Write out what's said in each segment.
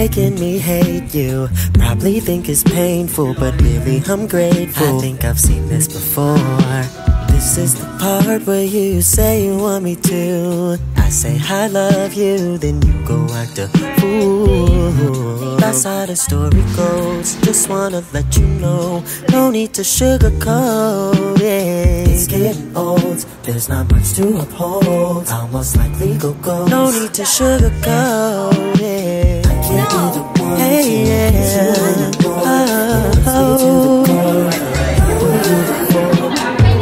making me hate you. Probably think it's painful, but really I'm grateful. I think I've seen this before. This is the part where you say you want me to. I say I love you, then you go act a fool. That's how the story goes. Just wanna let you know, no need to sugarcoat it. It's getting old, there's not much to uphold. I'll most likely go ghost. No need to sugarcoat it. I can't be the one to get you when you want. Let's get to the core. What are you for?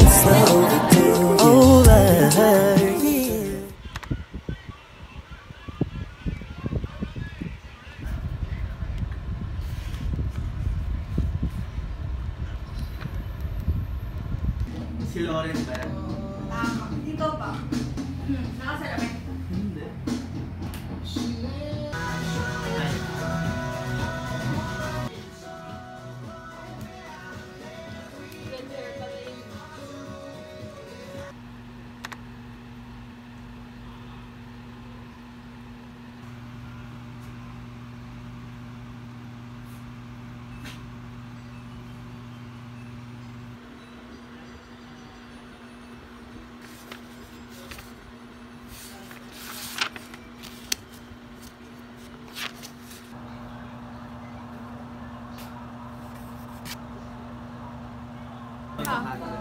It's not overdue. Over, yeah. Si Lauren ba yan? Dito ba? Nakasalamin. Hindi.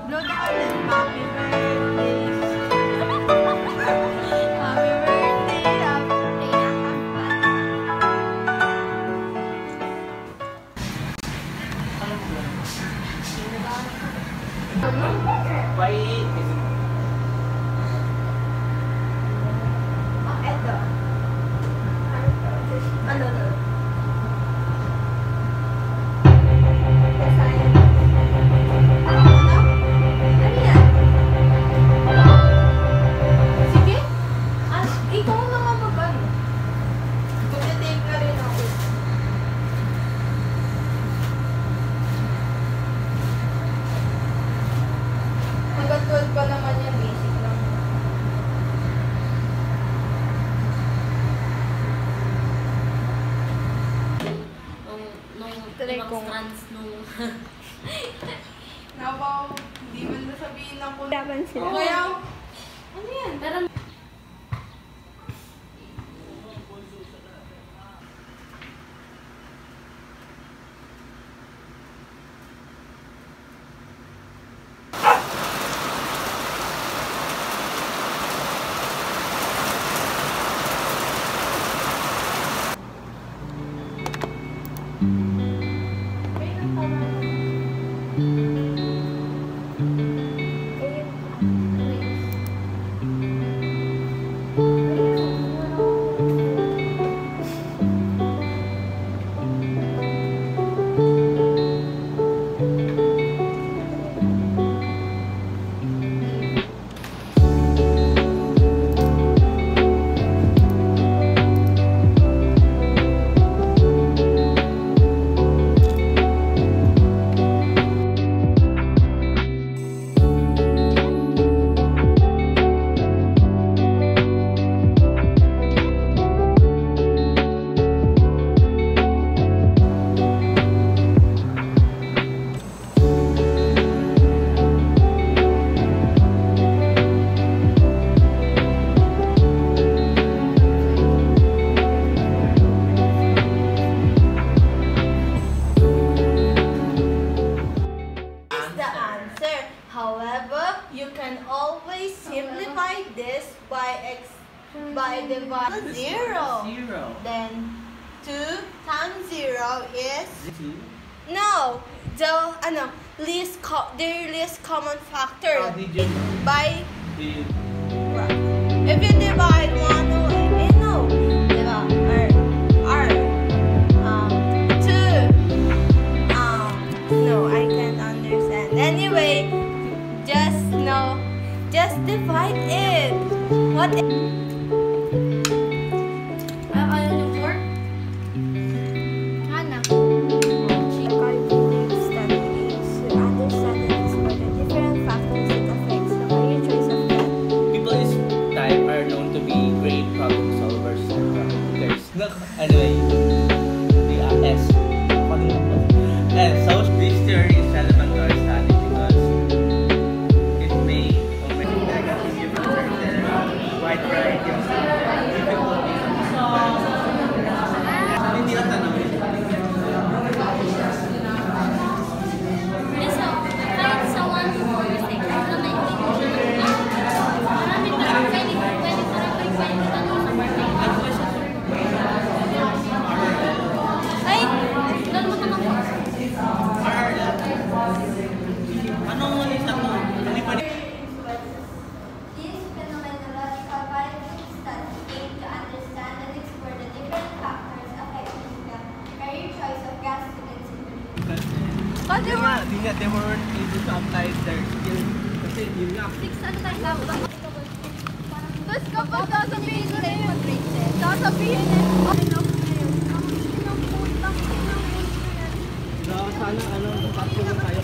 Blow the horn. Happy birthday. Happy birthday. Bye. Eto. Ano? Pa naman yan, basic lang. Nung trans nung Nabaw, hindi man nasabihin ng kung laban sila. Kaya, ano yan? Pero simplify this by dividing 0. Then 2 times 0 is 2. no, the least common factor. By if you divide 1 away, no, diba? Or 2. No, I can't understand. Anyway, just divide it. What? ayaw yung 4? Hana. People this type are known to be great problem solvers. Anyway. di Yun ba? nga, they weren't able to apply their skill. Kasi yun nga. 6 ano tayo ba? Tapos kapag sasabihin ko na yun, sasabihin na yun, okay na ngayon. Ang sinang putang, sinang Sana ano, tapos naman tayo.